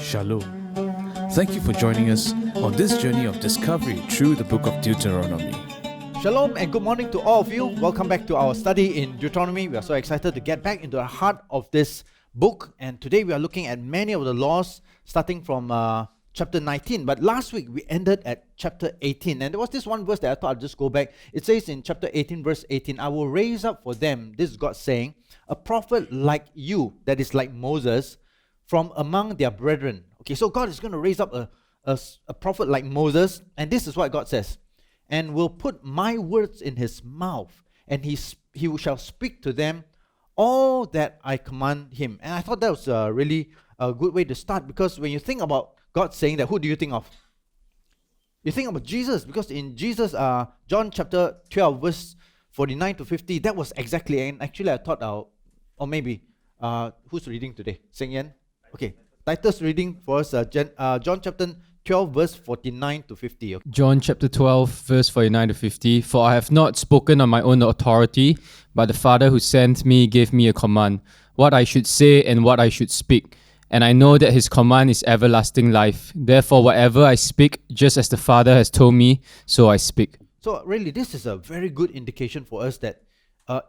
Shalom. Thank you for joining us on this journey of discovery through the book of Deuteronomy. Shalom and good morning to all of you. Welcome back to our study in Deuteronomy. We are so excited to get back into the heart of this book. And today we are looking at many of the laws starting from chapter 19. But last week we ended at chapter 18. And there was this one verse that I thought I'd just go back. It says in chapter 18, verse 18, I will raise up for them, this is God saying, a prophet like you, that is like Moses, from among their brethren. Okay, so God is going to raise up a prophet like Moses. And this is what God says. And will put my words in his mouth, and he shall speak to them all that I command him. And I thought that was really a good way to start, because when you think about God saying that, who do you think of? You think about Jesus, because in Jesus, John chapter 12, verse 49 to 50, that was exactly, and actually I thought, or maybe, who's reading today? Seng Yen? Okay, Titus reading for us, John chapter 12 verse 49 to 50. Okay. John chapter 12 verse 49 to 50. For I have not spoken on my own authority, but the Father who sent me gave me a command, what I should say and what I should speak. And I know that his command is everlasting life. Therefore whatever I speak, just as the Father has told me, so I speak. So really this is a very good indication for us that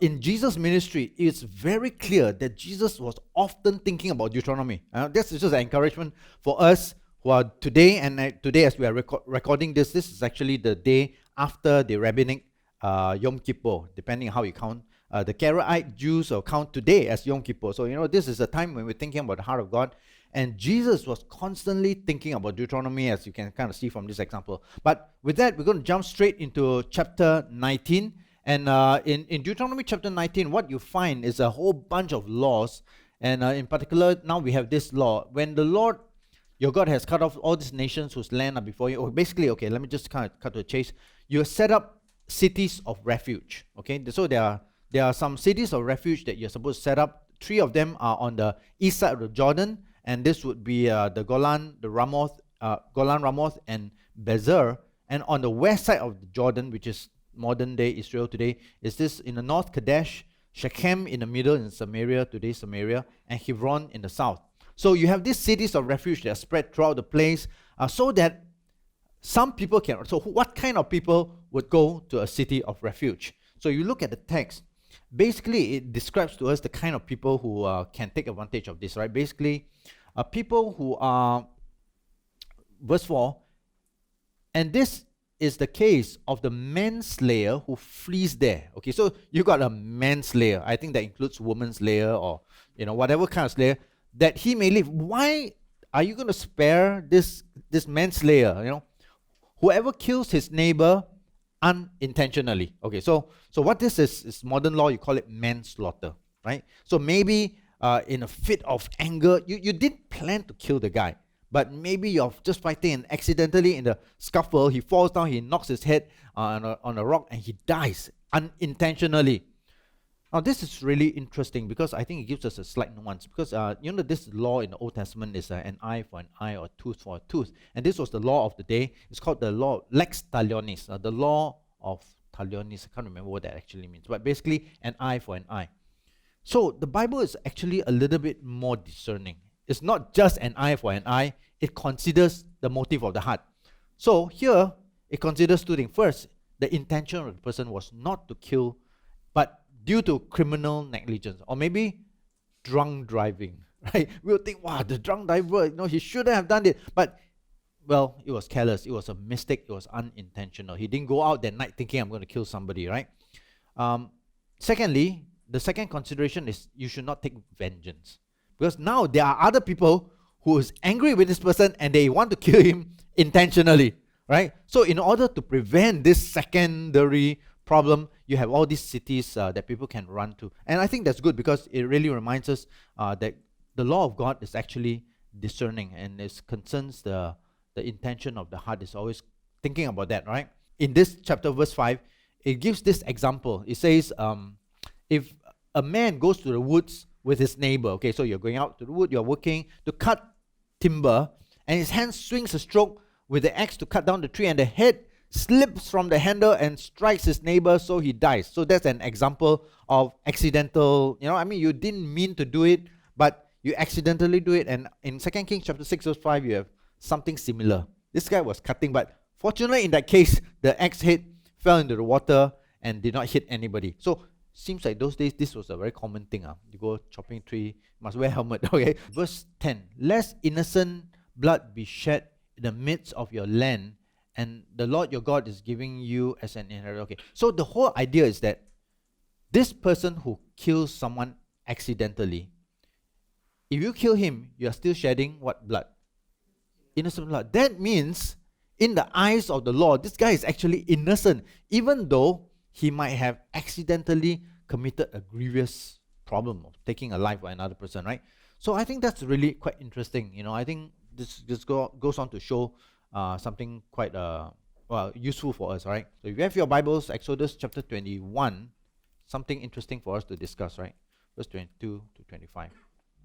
in Jesus' ministry, it's very clear that Jesus was often thinking about Deuteronomy. This is just an encouragement for us who are today, and today as we are recording this is actually the day after the rabbinic Yom Kippur, depending on how you count. The Karaite Jews count today as Yom Kippur. So, this is a time when we're thinking about the heart of God. And Jesus was constantly thinking about Deuteronomy, as you can kind of see from this example. But with that, we're going to jump straight into chapter 19. And in Deuteronomy chapter 19, what you find is a whole bunch of laws. And in particular, now we have this law. When the Lord your God has cut off all these nations whose land are before you. Basically, let me just kind of cut to the chase. You set up cities of refuge. Okay, so there are some cities of refuge that you're supposed to set up. 3 of them are on the east side of the Jordan, and this would be the Golan, Ramoth, and Bezer. And on the west side of the Jordan, which is modern day Israel today, is this in the north, Kadesh, Shechem in the middle, in Samaria, today Samaria, and Hebron in the south. So you have these cities of refuge that are spread throughout the place, so that some people can. So what kind of people would go to a city of refuge? So you look at the text. Basically, it describes to us the kind of people who can take advantage of this, right? Basically, people who are, verse 4, and this is the case of the manslayer who flees there. Okay, so you got a manslayer. I think that includes womanslayer or whatever kind of slayer, that he may live. Why are you going to spare this manslayer? Whoever kills his neighbor unintentionally. Okay, so what this is modern law, you call it manslaughter, right? So maybe in a fit of anger, you didn't plan to kill the guy, but maybe you're just fighting and accidentally in the scuffle, he falls down, he knocks his head on a rock and he dies unintentionally. Now this is really interesting because I think it gives us a slight nuance, because this law in the Old Testament is an eye for an eye or a tooth for a tooth, and this was the law of the day. It's called the law lex talionis, the law of talionis. I can't remember what that actually means, but basically an eye for an eye. So the Bible is actually a little bit more discerning. It's not just an eye for an eye, it considers the motive of the heart. So here it considers 2 things. First, the intention of the person was not to kill, but due to criminal negligence, or maybe drunk driving, right? We'll think, wow, the drunk driver, he shouldn't have done it. But, well, it was careless. It was a mistake. It was unintentional. He didn't go out that night thinking, I'm going to kill somebody, right? Secondly, the second consideration is you should not take vengeance. Because now there are other people who is angry with this person and they want to kill him intentionally, right? So in order to prevent this secondary problem, you have all these cities that people can run to. And I think that's good because it really reminds us that the law of God is actually discerning, and it concerns the intention of the heart. Is always thinking about that, right? In this chapter, verse 5, it gives this example. It says, if a man goes to the woods with his neighbor, okay, so you're going out to the wood, you're working to cut timber, and his hand swings a stroke with the axe to cut down the tree, and the head slips from the handle and strikes his neighbor, so he dies. So that's an example of accidental, you didn't mean to do it, but you accidentally do it. And in 2 Kings chapter 6 verse 5, you have something similar. This guy was cutting, but fortunately in that case, the axe head fell into the water and did not hit anybody. So seems like those days this was a very common thing. You go chopping tree, must wear helmet. Okay. Verse 10, lest innocent blood be shed in the midst of your land, and the Lord your God is giving you as an inheritance. Okay. So the whole idea is that this person who kills someone accidentally, if you kill him, you are still shedding what blood? Innocent blood. That means in the eyes of the Lord, this guy is actually innocent, even though he might have accidentally committed a grievous problem of taking a life of another person, right? So I think that's really quite interesting. I think this goes on to show something quite useful for us, right? So if you have your Bibles, Exodus chapter 21, something interesting for us to discuss, right? Verse 22 to 25.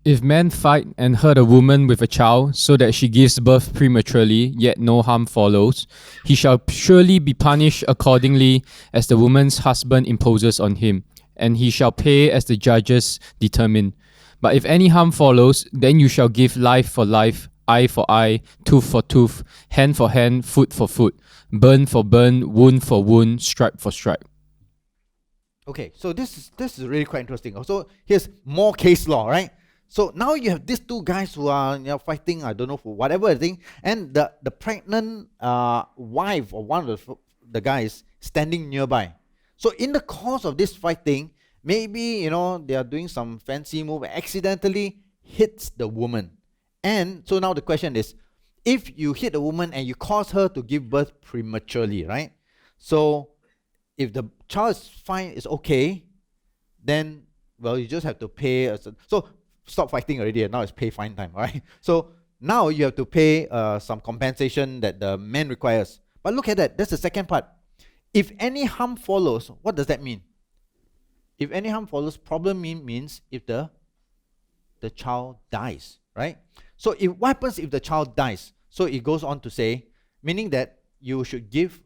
If men fight and hurt a woman with a child, so that she gives birth prematurely, yet no harm follows, he shall surely be punished accordingly as the woman's husband imposes on him, and he shall pay as the judges determine. But if any harm follows, then you shall give life for life, eye for eye, tooth for tooth, hand for hand, foot for foot, burn for burn, wound for wound, stripe for stripe. Okay, so this is really quite interesting. Also, here's more case law, right? So now you have these two guys who are fighting, I don't know, for whatever thing, and the pregnant wife of one of the guys standing nearby. So in the course of this fighting, maybe they are doing some fancy move, accidentally hits the woman. And so now the question is, if you hit a woman and you cause her to give birth prematurely, right? So if the child is fine, it's okay, then you just have to pay. So stop fighting already, and now it's pay fine time, right? So now you have to pay some compensation that the man requires. But look at that, that's the second part. If any harm follows, what does that mean? If any harm follows, problem means if the child dies, right? So what happens if the child dies? So it goes on to say, meaning that you should give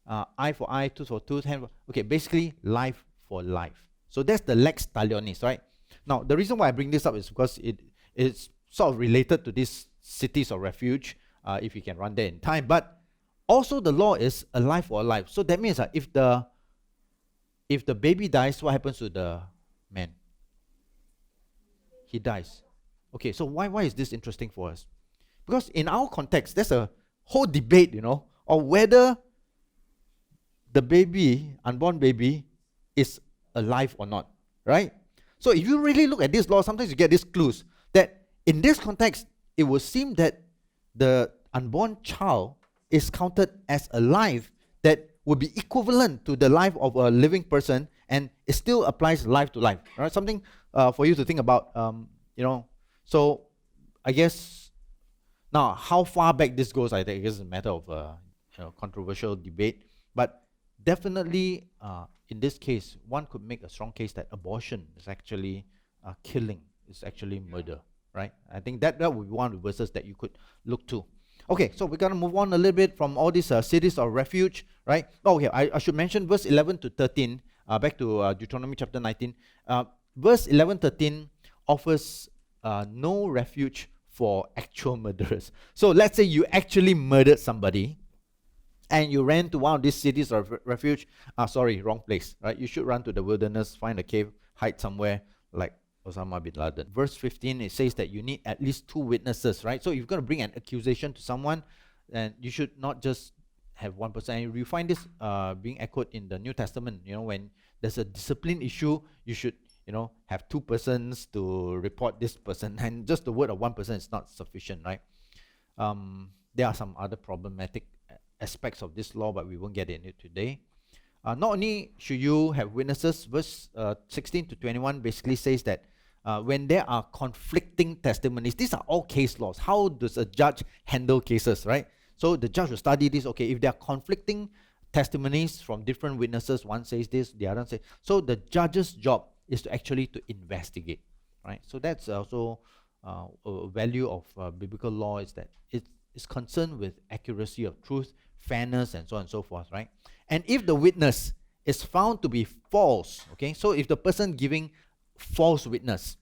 eye for eye, tooth for tooth, hand for, okay, basically life for life. So that's the lex talionis, right? Now, the reason why I bring this up is because it's sort of related to these cities of refuge, if you can run there in time. But also the law is a life for a life. So that means if the baby dies, what happens to the man? He dies. Okay, so why is this interesting for us? Because in our context, there's a whole debate, of whether the baby, unborn baby, is alive or not, right? So if you really look at this law, sometimes you get these clues that in this context, it would seem that the unborn child is counted as a life that would be equivalent to the life of a living person, and it still applies life to life. Right? Something for you to think about. So I guess now how far back this goes, I think is a matter of controversial debate. But definitely, in this case, one could make a strong case that abortion is actually killing, is actually murder, right? I think that would be one of the verses that you could look to. Okay, so we're going to move on a little bit from all these cities of refuge, right? Oh, yeah, I should mention verse 11 to 13, back to Deuteronomy chapter 19. Verse 11, 13 offers no refuge for actual murderers. So let's say you actually murdered somebody, and you ran to one of these cities of refuge. Sorry, wrong place, right? You should run to the wilderness, find a cave, hide somewhere, like Osama bin Laden. Verse 15, it says that you need at least 2 witnesses, right? So if you're going to bring an accusation to someone, then you should not just have one person. And you find this being echoed in the New Testament. When there's a discipline issue, you should have 2 persons to report this person, and just the word of one person is not sufficient, right? There are some other problematic aspects of this law, but we won't get into it today. Not only should you have witnesses, verse 16 to 21 basically says that when there are conflicting testimonies, these are all case laws. How does a judge handle cases, right? So the judge will study this. Okay, if there are conflicting testimonies from different witnesses, one says this, the other says, so the judge's job is to actually to investigate, right? So that's also a value of biblical law, is that it's concerned with accuracy of truth, fairness, and so on and so forth, right? And if the witness is found to be false, okay, so if the person giving false witness,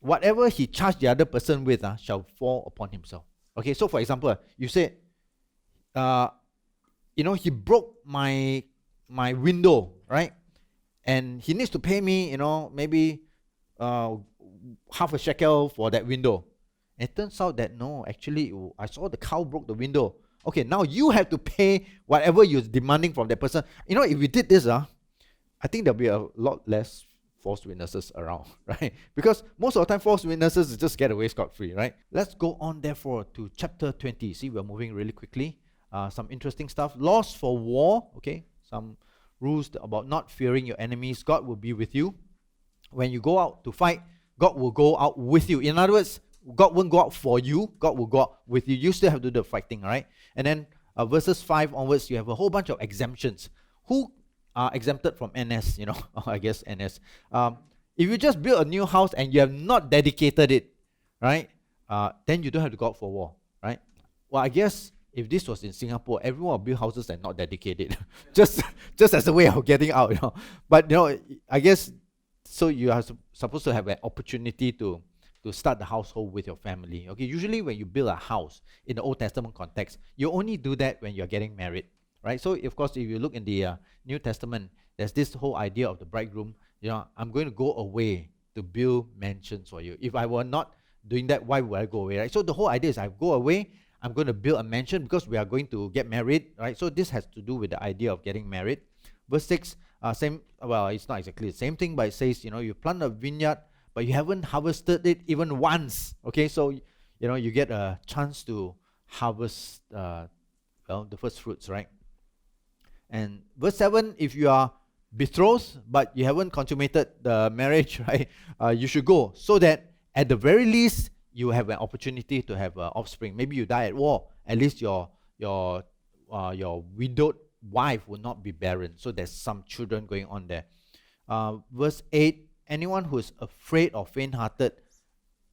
whatever he charged the other person with shall fall upon himself. Okay, so for example, you say, he broke my window, right? And he needs to pay me, maybe half a shekel for that window. And it turns out that no, actually, I saw the cow broke the window. Okay, now you have to pay whatever you're demanding from that person. If we did this, I think there'll be a lot less false witnesses around, right? Because most of the time, false witnesses just get away scot-free, right? Let's go on, therefore, to chapter 20. See, we're moving really quickly. Some interesting stuff. Laws for war, okay? Some rules about not fearing your enemies. God will be with you. When you go out to fight, God will go out with you. In other words, God won't go out for you. God will go out with you. You still have to do the fighting, right? And then verses 5 onwards, you have a whole bunch of exemptions. Who are exempted from NS, I guess NS. If you just build a new house and you have not dedicated it, right, then you don't have to go out for war, right? Well, I guess if this was in Singapore, everyone would build houses and not dedicate it, just as a way of getting out, But, I guess, so you are supposed to have an opportunity to start the household with your family. Okay, usually when you build a house in the Old Testament context, you only do that when you're getting married, right? So, of course, if you look in the New Testament, there's this whole idea of the bridegroom, I'm going to go away to build mansions for you. If I were not doing that, why would I go away, right? So the whole idea is I go away, I'm going to build a mansion because we are going to get married, right? So this has to do with the idea of getting married. Verse 6, it's not exactly the same thing, but it says, you plant a vineyard, but you haven't harvested it even once, okay? So, you get a chance to harvest, the first fruits, right? And verse 7, if you are betrothed, but you haven't consummated the marriage, right? You should go, so that at the very least, you have an opportunity to have offspring. Maybe you die at war. At least your widowed wife will not be barren. So there's some children going on there. Verse 8, anyone who is afraid or faint-hearted,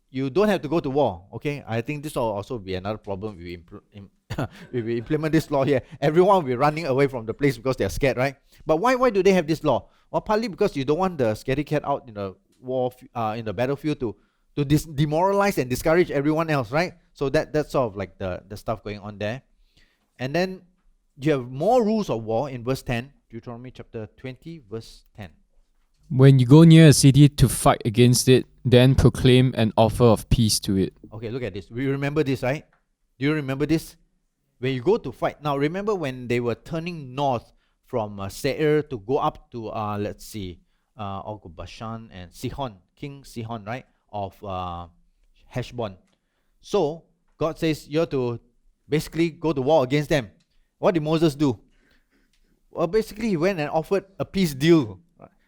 you don't have to go to war, okay? I think this will also be another problem if we implement this law here. Everyone will be running away from the place because they're scared, right? But why do they have this law? Well, partly because you don't want the scaredy cat out in the war, in the battlefield to demoralize and discourage everyone else, right? So that's sort of like the stuff going on there. And then you have more rules of war in verse 10, Deuteronomy chapter 20, verse 10. When you go near a city to fight against it, then proclaim an offer of peace to it. Okay, look at this. We remember this, right? Do you remember this? When you go to fight. Now, remember when they were turning north from Seir to go up to, Bashan and Sihon, King Sihon, right? Of Heshbon. So, God says you have to basically go to war against them. What did Moses do? Well, basically, he went and offered a peace deal.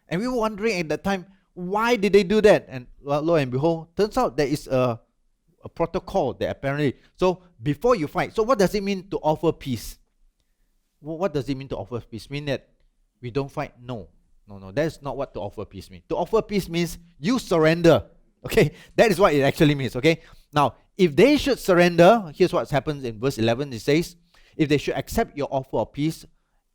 And we were wondering at that time, why did they do that? And lo and behold, turns out there is a protocol that apparently, so before you fight, so what does it mean to offer peace? Well, what does it mean to offer peace? Mean that we don't fight? No, that is not what to offer peace means. To offer peace means you surrender. Okay, that is what it actually means, okay? Now, if they should surrender, here's what happens in verse 11. It says, if they should accept your offer of peace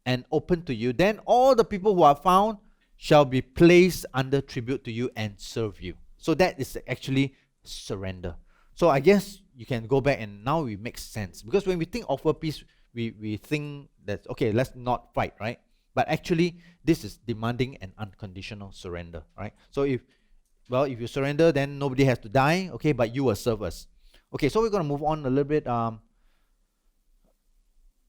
and open to you, then all the people who are found shall be placed under tribute to you and serve you. So that is actually surrender. So I guess you can go back and now it makes sense. Because when we think offer peace, we think that, okay, let's not fight, right? But actually, this is demanding an unconditional surrender, right? So if you surrender, then nobody has to die, okay, but you will serve us. Okay, so we're going to move on a little bit.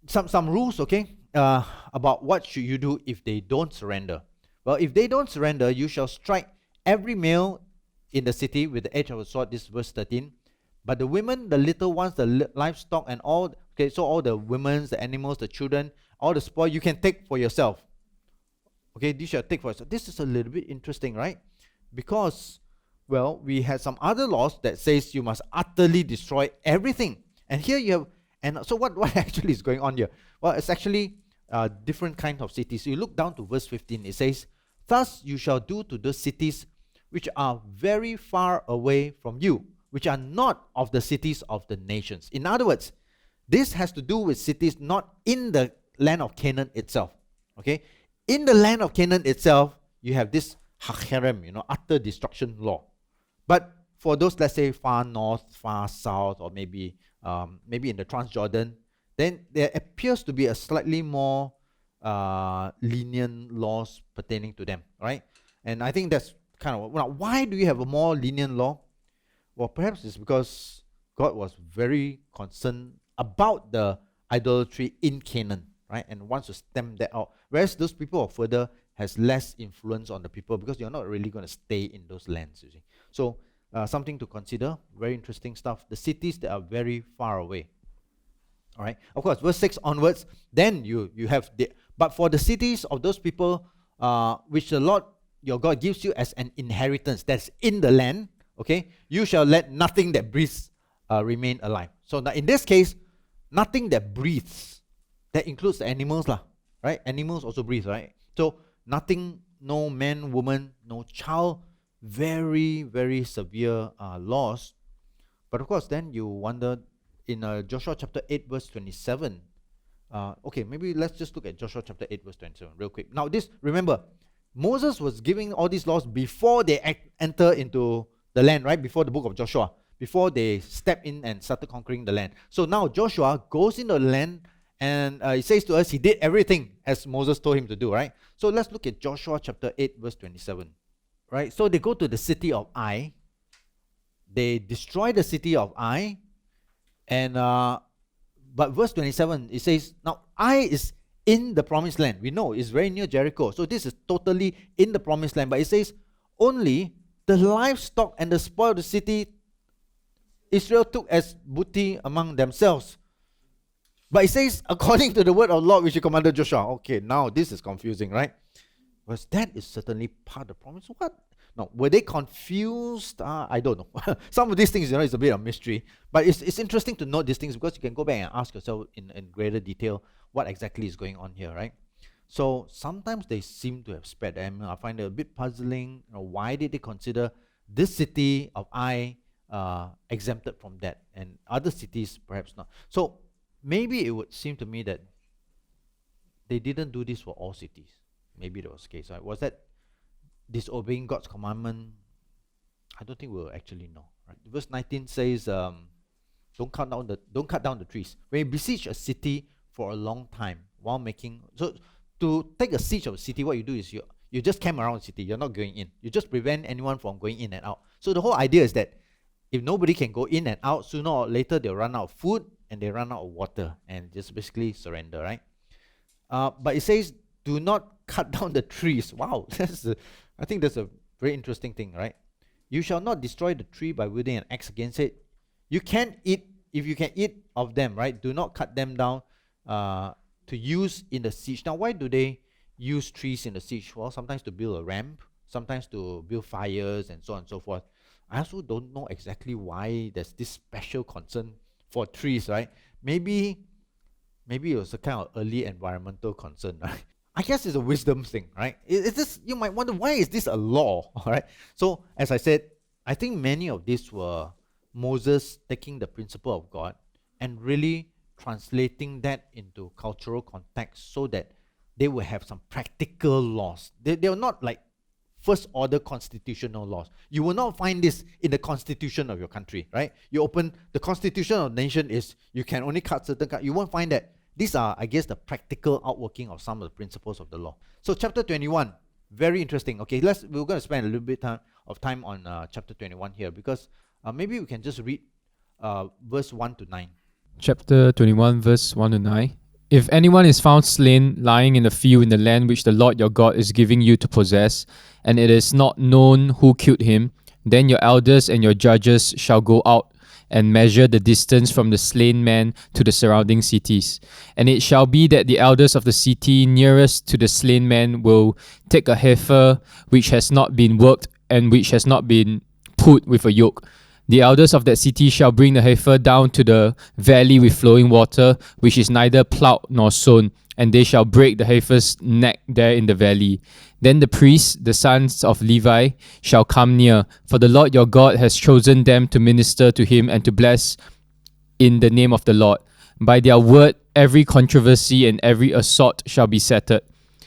Some rules, okay, about what should you do if they don't surrender. Well, if they don't surrender, you shall strike every male in the city with the edge of a sword. This is verse 13. But the women, the little ones, the livestock, and all, okay, so all the women, the animals, the children, all the spoil, you can take for yourself. Okay, you shall take for yourself. This is a little bit interesting, right? Because, well, we had some other laws that says you must utterly destroy everything. And here you have, and so what actually is going on here? Well, it's actually different kind of cities. You look down to verse 15. It says, thus you shall do to those cities which are very far away from you, which are not of the cities of the nations. In other words, this has to do with cities not in the land of Canaan itself. Okay? In the land of Canaan itself, you have this Hacherem, utter destruction law. But for those, let's say, far north, far south, or maybe in the Transjordan, then there appears to be a slightly more lenient laws pertaining to them, right? And I think that's kind of, now, why do you have a more lenient law? Well, perhaps it's because God was very concerned about the idolatry in Canaan, right? And wants to stamp that out. Whereas those people of further has less influence on the people because you're not really going to stay in those lands, you see. So something to consider, very interesting stuff. The cities that are very far away. All right. Of course, verse 6 onwards, then you have but for the cities of those people which the Lord your God gives you as an inheritance that's in the land, okay, you shall let nothing that breathes remain alive. So now in this case, nothing that breathes, that includes the animals, right? Animals also breathe, right? So nothing, no man, woman, no child, very, very severe laws. But of course, then you wonder in Joshua chapter 8, verse 27. Okay, maybe let's just look at Joshua chapter 8, verse 27 real quick. Now this, remember, Moses was giving all these laws before they enter into the land, right? Before the book of Joshua, before they step in and started conquering the land. So now Joshua goes into the land and he says to us, he did everything as Moses told him to do, right? So let's look at Joshua chapter 8, verse 27, right? So they go to the city of Ai. They destroy the city of Ai. And but verse 27, it says, now Ai is in the promised land. We know it's very near Jericho. So this is totally in the promised land. But it says, only the livestock and the spoil of the city Israel took as booty among themselves. But it says, according to the word of the Lord which he commanded Joshua. Okay, now this is confusing, right? Because that is certainly part of the promise. What? Now, were they confused? I don't know. Some of these things, it's a bit of mystery. But it's interesting to note these things because you can go back and ask yourself in greater detail what exactly is going on here, right? So sometimes they seem to have spared them. I find it a bit puzzling. Why did they consider this city of Ai exempted from that and other cities perhaps not? So maybe it would seem to me that they didn't do this for all cities. Maybe that was the case, right? Was that disobeying God's commandment? I don't think we'll actually know, right? Verse 19 says, don't cut down the trees. When you besiege a city for a long time while making, so to take a siege of a city, what you do is you just camp around the city. You're not going in. You just prevent anyone from going in and out. So the whole idea is that if nobody can go in and out, sooner or later they'll run out of food and they run out of water and just basically surrender, right? But it says, do not cut down the trees. Wow, I think that's a very interesting thing, right? You shall not destroy the tree by wielding an axe against it. You can eat, if you can eat of them, right? Do not cut them down to use in the siege. Now, why do they use trees in the siege? Well, sometimes to build a ramp, sometimes to build fires and so on and so forth. I also don't know exactly why there's this special concern for trees, right? Maybe it was a kind of early environmental concern, right? I guess it's a wisdom thing, right? Is this, you might wonder, why is this a law, all right? So, as I said, I think many of these were Moses taking the principle of God and really translating that into cultural context so that they will have some practical laws. They are not like first order constitutional laws. You will not find this in the constitution of your country, right? You open the constitution of the nation is you can only cut certain cuts. You won't find that. These are, I guess, the practical outworking of some of the principles of the law. So chapter 21, very interesting. Okay, we're going to spend a little bit of time on chapter 21 here because maybe we can just read verse 1 to 9. Chapter 21, verse 1 to 9. If anyone is found slain lying in the field in the land which the Lord your God is giving you to possess, and it is not known who killed him, then your elders and your judges shall go out and measure the distance from the slain man to the surrounding cities. And it shall be that the elders of the city nearest to the slain man will take a heifer which has not been worked and which has not been put with a yoke. The elders of that city shall bring the heifer down to the valley with flowing water, which is neither ploughed nor sown, and they shall break the heifer's neck there in the valley. Then the priests, the sons of Levi, shall come near, for the Lord your God has chosen them to minister to him and to bless in the name of the Lord. By their word, every controversy and every assault shall be settled.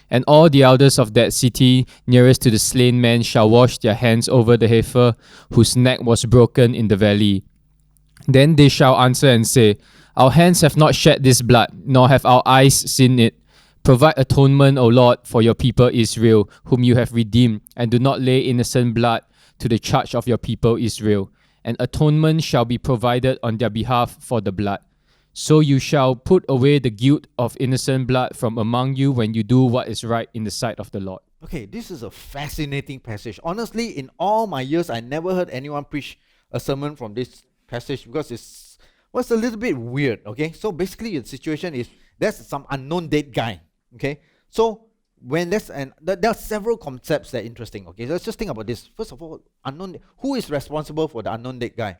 And all the elders of that city nearest to the slain man shall wash their hands over the heifer whose neck was broken in the valley. Then they shall answer and say, Our hands have not shed this blood, nor have our eyes seen it. Provide atonement, O Lord, for your people Israel, whom you have redeemed, and do not lay innocent blood to the charge of your people Israel. And atonement shall be provided on their behalf for the blood. So you shall put away the guilt of innocent blood from among you when you do what is right in the sight of the Lord. Okay, this is a fascinating passage. Honestly, in all my years, I never heard anyone preach a sermon from this passage because it was a little bit weird. Okay, so basically the situation is there's some unknown dead guy. Okay, so when there are several concepts that are interesting. Okay, let's just think about this. First of all, who is responsible for the unknown dead guy?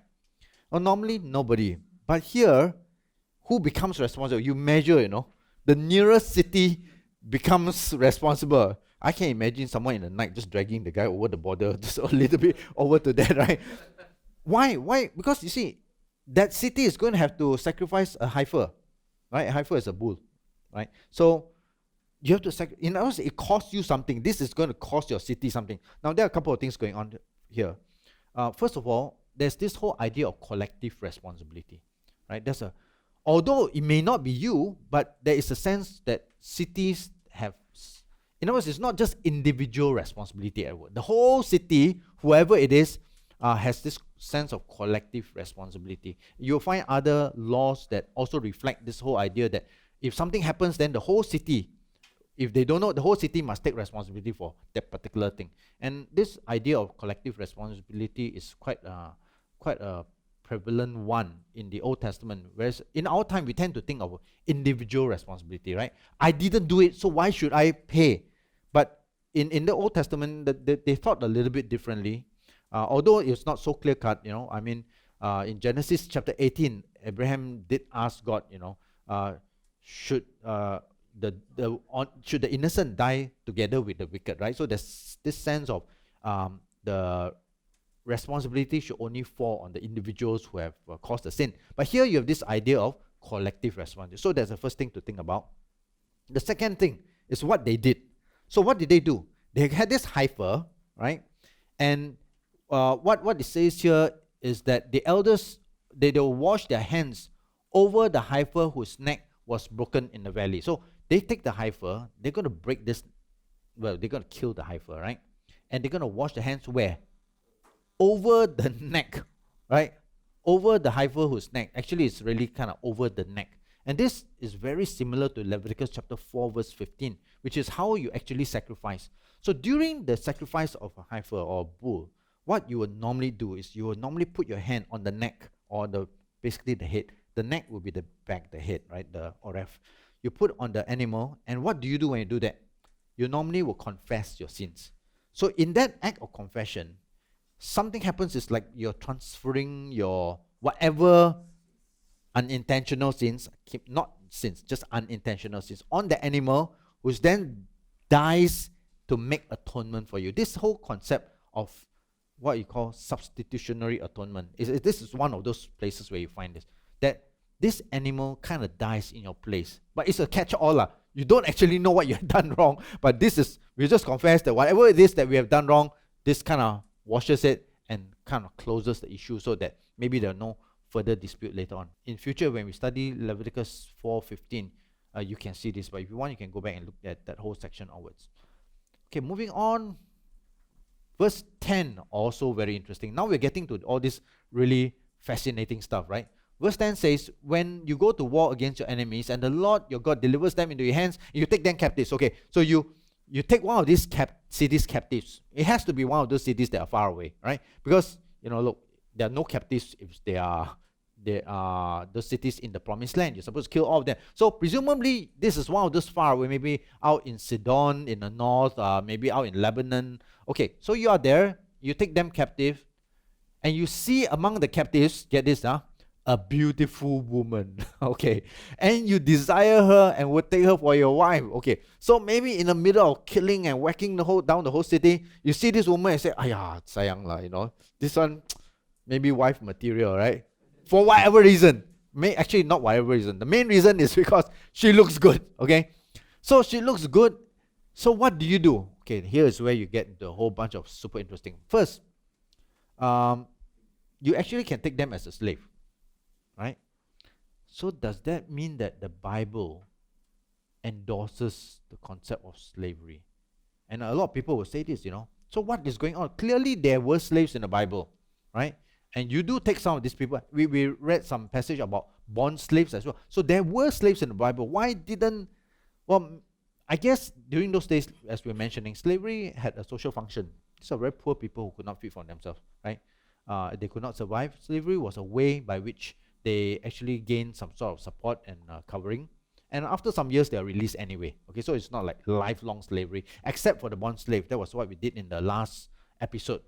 Well, normally nobody, but here, who becomes responsible? You measure, the nearest city becomes responsible. I can imagine someone in the night just dragging the guy over the border, just a little bit over to that, right? Why? Because you see, that city is going to have to sacrifice a heifer, right? A heifer is a bull, right? So you have to in other words, it costs you something. This is going to cost your city something. Now, there are a couple of things going on here. First of all, there's this whole idea of collective responsibility, right? Although it may not be you, but there is a sense that cities have, in other words, it's not just individual responsibility at work. The whole city, whoever it is, has this sense of collective responsibility. You'll find other laws that also reflect this whole idea that if something happens, then the whole city, if they don't know, the whole city must take responsibility for that particular thing. And this idea of collective responsibility is quite a prevalent one in the Old Testament, whereas in our time we tend to think of individual responsibility, right? I didn't do it, so why should I pay? But in the Old Testament, they thought a little bit differently, although it's not so clear cut. In Genesis chapter 18, Abraham did ask God, should the innocent die together with the wicked, right? So there's this sense of the responsibility should only fall on the individuals who have caused the sin. But here you have this idea of collective responsibility. So that's the first thing to think about. The second thing is what they did. So what did they do? They had this heifer, right? And what it says here is that the elders, they will wash their hands over the heifer whose neck was broken in the valley. So they take the heifer, they're going to break this, they're going to kill the heifer, right? And they're going to wash their hands where? Over the neck, right? Over the heifer whose neck. Actually, it's really kind of over the neck. And this is very similar to Leviticus chapter 4 verse 15, which is how you actually sacrifice. So during the sacrifice of a heifer or a bull, what you would normally do is you would normally put your hand on the neck or basically the head. The neck will be the back, the head, right? The oref. You put on the animal, and what do you do when you do that? You normally will confess your sins. So in that act of confession, something happens is like you're transferring your whatever unintentional sins, not sins, just unintentional sins, on the animal, which then dies to make atonement for you. This whole concept of what you call substitutionary atonement, this is one of those places where you find this, that this animal kind of dies in your place. But it's a catch-all. You don't actually know what you have done wrong, but we just confess that whatever it is that we have done wrong, this kind of washes it and kind of closes the issue so that maybe there are no further dispute later on. In future, when we study Leviticus 4:15, you can see this, but if you want, you can go back and look at that whole section onwards. Okay, moving on. Verse 10, also very interesting. Now we're getting to all this really fascinating stuff, right? Verse 10 says, when you go to war against your enemies and the Lord your God delivers them into your hands, you take them captives. Okay, so you take one of these cities captives. It has to be one of those cities that are far away, right? Because, look, there are no captives if they are those cities in the promised land. You're supposed to kill all of them. So presumably, this is one of those far away, maybe out in Sidon in the north, maybe out in Lebanon. Okay, so you are there, you take them captive, and you see among the captives, get this, a beautiful woman, okay, and you desire her and would take her for your wife, okay. So maybe in the middle of killing and whacking down the whole city, you see this woman and say, "Ayah, sayang lah, this one maybe wife material, right?" For whatever reason, actually not whatever reason. The main reason is because she looks good, okay. So she looks good. So what do you do? Okay, here is where you get into a whole bunch of super interesting. First, you actually can take them as a slave, right? So does that mean that the Bible endorses the concept of slavery? And a lot of people will say this, So what is going on? Clearly there were slaves in the Bible, right? And you do take some of these people. We read some passage about bond slaves as well. So there were slaves in the Bible. Why didn't, I guess during those days, as we were mentioning, slavery had a social function. These are very poor people who could not feed for themselves, right? They could not survive. Slavery was a way by which they actually gained some sort of support and covering. And after some years, they are released anyway. Okay, so it's not like lifelong slavery, except for the bond slave. That was what we did in the last episode.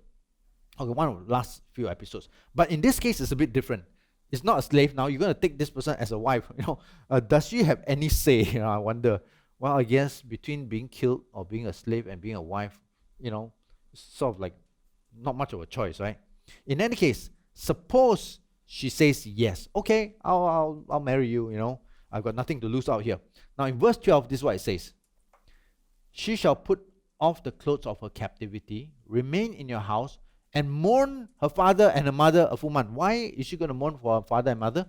Okay, one of the last few episodes. But in this case, it's a bit different. It's not a slave now. You're going to take this person as a wife. Does she have any say? I wonder. Well, I guess between being killed or being a slave and being a wife, it's sort of like not much of a choice, right? In any case, suppose she says yes. Okay, I'll marry you. I've got nothing to lose out here. Now in verse 12, this is what it says. She shall put off the clothes of her captivity, remain in your house, and mourn her father and her mother a full month. Why is she going to mourn for her father and mother?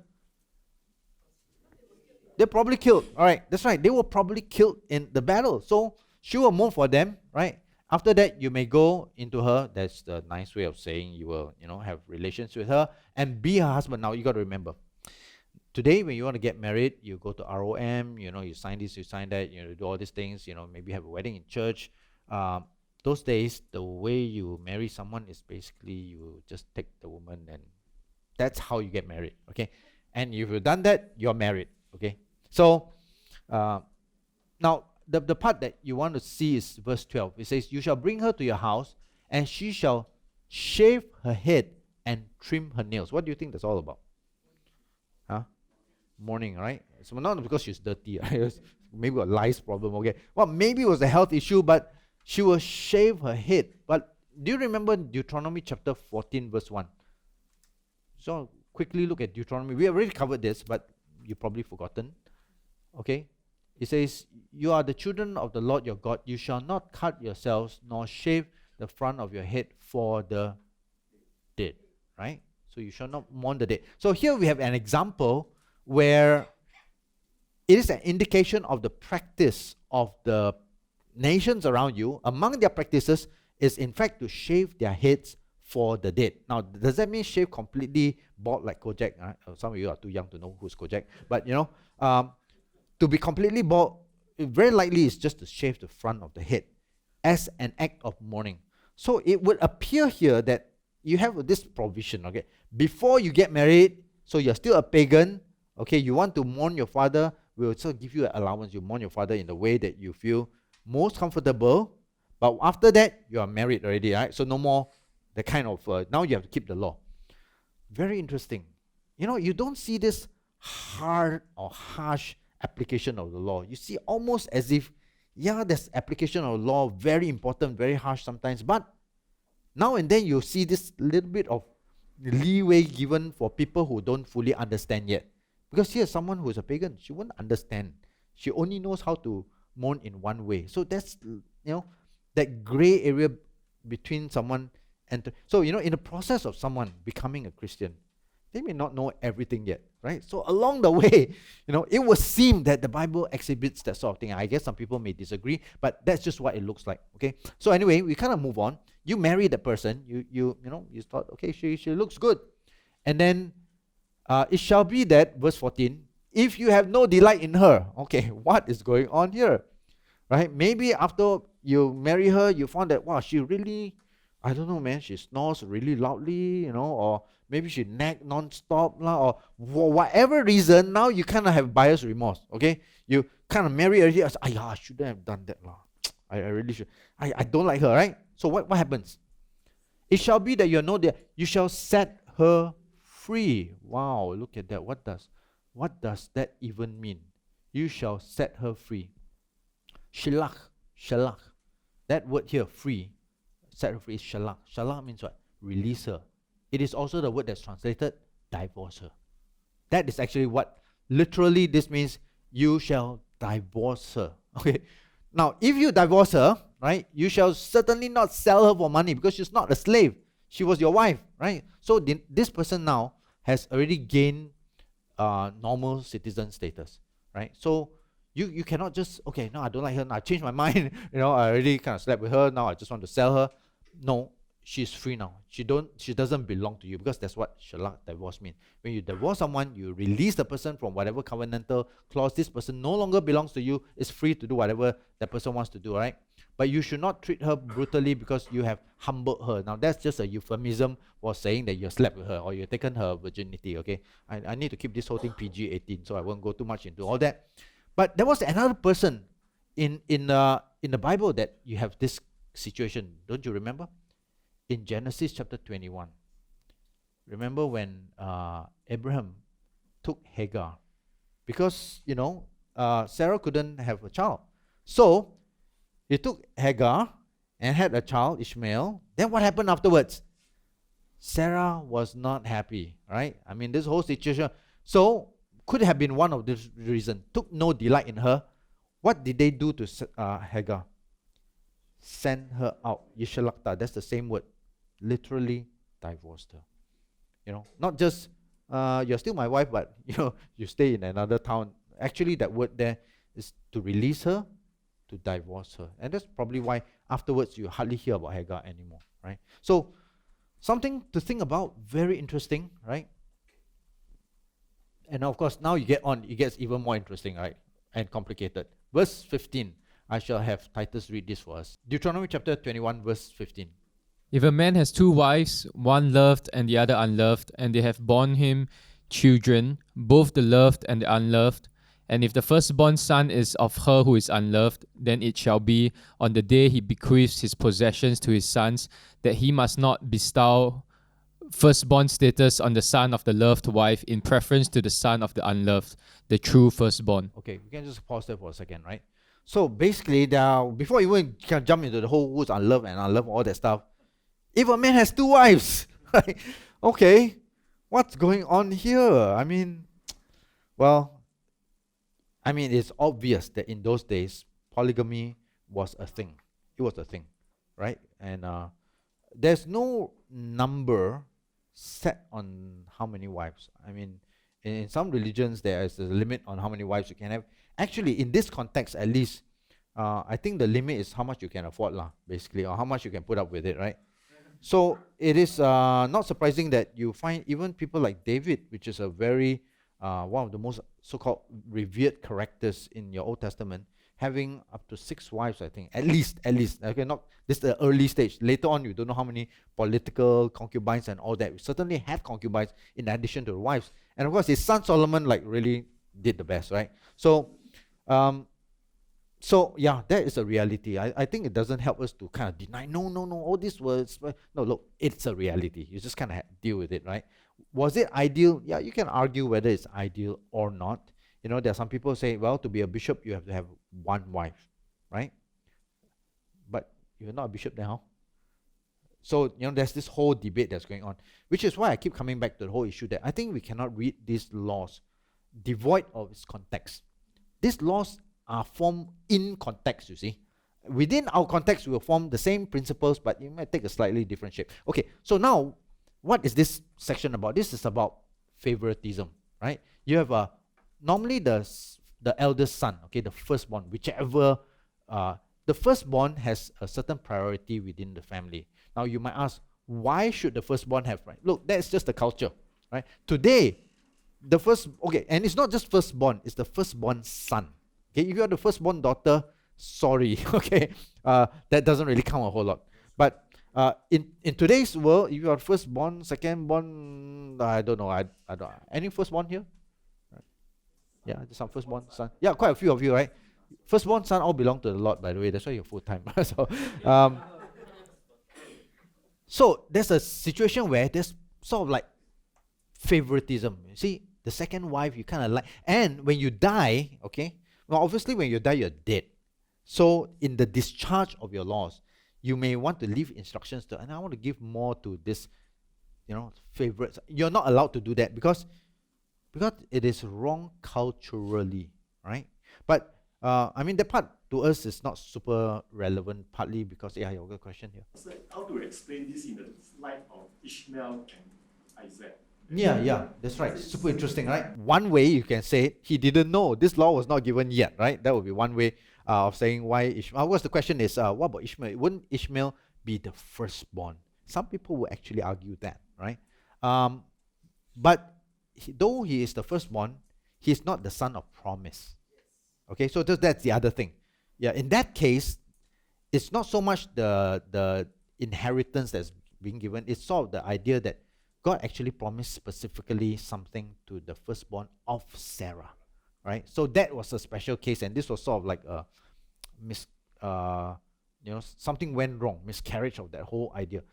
They're probably killed. All right, that's right. They were probably killed in the battle. So she will mourn for them, right? After that, you may go into her. That's the nice way of saying you will, have relations with her and be her husband. Now, you got to remember, today when you want to get married, you go to ROM, you sign this, you sign that, you do all these things, maybe have a wedding in church. Those days, the way you marry someone is basically you just take the woman and that's how you get married, okay? And if you've done that, you're married, okay? So, now, the part that you want to see is verse 12. It says, you shall bring her to your house, and she shall shave her head and trim her nails. What do you think that's all about? Mourning, right? So not because she's dirty, right? Maybe a lice problem, okay? Well, maybe it was a health issue, but she will shave her head. But do you remember Deuteronomy chapter 14, verse 1? So quickly look at Deuteronomy. We already covered this, but you've probably forgotten. Okay? It says, you are the children of the Lord your God. You shall not cut yourselves, nor shave the front of your head for the dead. Right? So you shall not mourn the dead. So here we have an example where it is an indication of the practice of the nations around you. Among their practices is in fact to shave their heads for the dead. Now, does that mean shave completely bald like Kojak? Some of you are too young to know who's Kojak. But to be completely bald, very likely is just to shave the front of the head as an act of mourning. So it would appear here that you have this provision, okay? Before you get married, so you're still a pagan, okay, you want to mourn your father, we'll also give you an allowance. You mourn your father in the way that you feel most comfortable. But after that, you are married already, right? So no more the kind of, now you have to keep the law. Very interesting. You don't see this hard or harsh application of the law. You see almost as if, there's application of law, very important, very harsh sometimes. But now and then you see this little bit of leeway given for people who don't fully understand yet. Because here's someone who is a pagan. She won't understand. She only knows how to mourn in one way. So that's, that gray area between someone and... So, in the process of someone becoming a Christian, they may not know everything yet, right? So along the way, it would seem that the Bible exhibits that sort of thing. I guess some people may disagree, but that's just what it looks like, okay? So anyway, we kind of move on. You marry the person. You thought, okay, she looks good. And then it shall be that, verse 14, if you have no delight in her. Okay, what is going on here? Right? Maybe after you marry her, you found that, wow, she really, I don't know, man, she snores really loudly, or maybe she nag non-stop, or whatever reason, now you kind of have buyer's remorse, okay? You kind of marry her, I shouldn't have done that. I really should. I don't like her, right? So what happens? It shall be that you shall set her free. Wow, look at that. What does that even mean? You shall set her free. Shalach. That word here, free, set her free, is shalach. Shalach means what? Release her. It is also the word that's translated divorce her. That is actually what literally this means. You shall divorce her. Okay. Now, if you divorce her, right, you shall certainly not sell her for money because she's not a slave. She was your wife, right? So this person now has already gained normal citizen status, right? So you cannot just, okay, no, I don't like her, now I changed my mind, I already kind of slept with her, now I just want to sell her. No, she's free now. She doesn't belong to you, because that's what shalak divorce means. When you divorce someone, you release the person from whatever covenantal clause. This person no longer belongs to you, is free to do whatever that person wants to do, right? But you should not treat her brutally because you have humbled her. Now that's just a euphemism for saying that you slept with her or you've taken her virginity, okay? I need to keep this whole thing PG-18, so I won't go too much into all that. But there was another person in the Bible that you have this situation. Don't you remember? In Genesis chapter 21. Remember when Abraham took Hagar? Because, Sarah couldn't have a child. So, he took Hagar and had a child, Ishmael. Then what happened afterwards? Sarah was not happy, right? I mean, this whole situation. So, could have been one of the reasons. Took no delight in her. What did they do to Hagar? Send her out. Yishalakta, that's the same word. Literally divorced her. Not just you're still my wife, but you stay in another town. Actually, that word there is to release her, to divorce her. And that's probably why afterwards you hardly hear about Hagar anymore, right? So, something to think about, very interesting, right? And of course, now it gets even more interesting, right? And complicated. Verse 15. I shall have Titus read this for us. Deuteronomy chapter 21, verse 15. If a man has two wives, one loved and the other unloved, and they have borne him children, both the loved and the unloved, and if the firstborn son is of her who is unloved, then it shall be on the day he bequeaths his possessions to his sons, that he must not bestow firstborn status on the son of the loved wife in preference to the son of the unloved, the true firstborn. Okay, we can just pause there for a second, right? So basically, before you even can jump into the whole who's unloved and unloved, all that stuff, if a man has two wives, right? Okay, what's going on here? I mean, it's obvious that in those days, polygamy was a thing. It was a thing, right? And there's no number set on how many wives. I mean, in some religions, there is a limit on how many wives you can have. Actually, in this context, at least, I think the limit is how much you can afford, basically, or how much you can put up with it, right? So it is not surprising that you find even people like David, which is a very one of the most so-called revered characters in your Old Testament, having up to 6 wives, I think, at least. Okay, not this is the early stage. Later on, you don't know how many political concubines and all that. We certainly had concubines in addition to the wives, and of course, his son Solomon really did the best, right? So yeah, that is a reality. I think it doesn't help us to kind of deny, no, all these words. No, look, it's a reality. You just kind of deal with it, right? Was it ideal? Yeah, you can argue whether it's ideal or not. There are some people say, well, to be a bishop, you have to have one wife, right? But you're not a bishop now. So, there's this whole debate that's going on, which is why I keep coming back to the whole issue that I think we cannot read these laws devoid of its context. These laws are formed in context, you see. Within our context, we will form the same principles, but it might take a slightly different shape. Okay, so now, what is this section about? This is about favoritism, right? You have normally the eldest son, okay, the firstborn, whichever, the firstborn has a certain priority within the family. Now, you might ask, why should the firstborn have right? Look, that's just the culture, right? Today, and it's not just firstborn, it's the firstborn son. Okay, if you are the firstborn daughter, sorry, okay, that doesn't really count a whole lot. But in today's world, if you are firstborn, secondborn, I don't know, I don't. Any firstborn here? Yeah, there's some firstborn son. Yeah, quite a few of you, right? Firstborn son all belong to the Lord, by the way. That's why you're full time. So there's a situation where there's sort of like favoritism. You see, the second wife you kind of like, and when you die, okay. Well, obviously, when you die, you're dead. So, in the discharge of your laws, you may want to leave instructions and I want to give more to this, favorites. You're not allowed to do that because it is wrong culturally, right? But, that part to us it's not super relevant, partly because, you got a question here. So how to explain this in the light of Ishmael and Isaac? Yeah, that's right. Super interesting, right? One way you can say he didn't know. This law was not given yet, right? That would be one way of saying why Ishmael. Of course, the question is, what about Ishmael? Wouldn't Ishmael be the firstborn? Some people will actually argue that, right? But though he is the firstborn, he is not the son of promise. Okay, so that's the other thing. Yeah, in that case, it's not so much the inheritance that's being given. It's sort of the idea that God actually promised specifically something to the firstborn of Sarah, right? So that was a special case, and this was sort of like a something went wrong, miscarriage of that whole idea.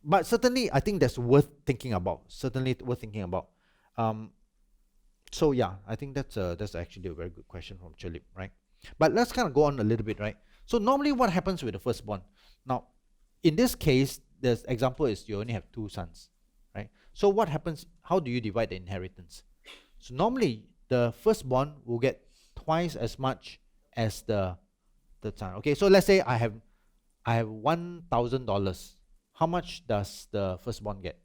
But certainly, I think that's worth thinking about. So yeah, I think that's actually a very good question from Chalip, right? But let's kind of go on a little bit, right? So normally, what happens with the firstborn? Now, in this case, the example is you only have 2 sons, right? So what happens? How do you divide the inheritance? So normally, the firstborn will get twice as much as the third son. Okay, so let's say I have $1,000. How much does the firstborn get?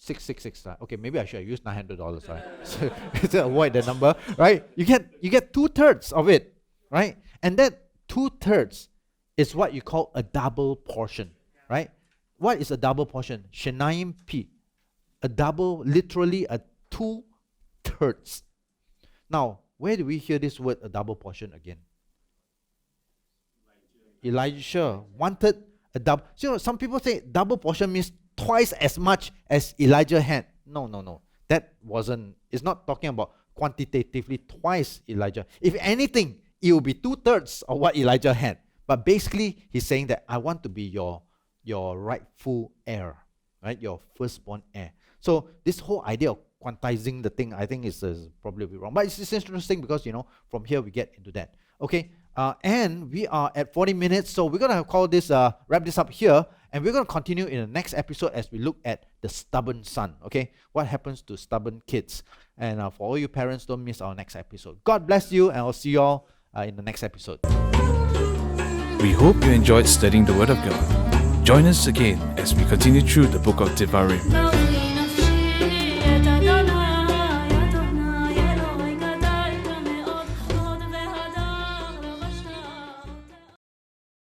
666, right? Okay, maybe I should have used $900, right? So to avoid the number, right? You get 2/3 of it, right? And that 2/3 is what you call a double portion, right? What is a double portion? Shenaim P. A double, literally a 2/3. Now, where do we hear this word, a double portion, again? Elijah wanted a double. So some people say double portion means twice as much as Elijah had. No. That wasn't, it's not talking about quantitatively twice Elijah. If anything, it will be 2/3 of what Elijah had. But basically, he's saying that I want to be your rightful heir, right? Your firstborn heir. So this whole idea of quantizing the thing, I think is probably a bit wrong. But it's interesting because, from here we get into that. Okay, and we are at 40 minutes, so we're going to wrap this up here, and we're going to continue in the next episode as we look at the stubborn son, okay? What happens to stubborn kids? And for all you parents, don't miss our next episode. God bless you, and I'll see you all in the next episode. We hope you enjoyed studying the Word of God. Join us again as we continue through the book of Devarim.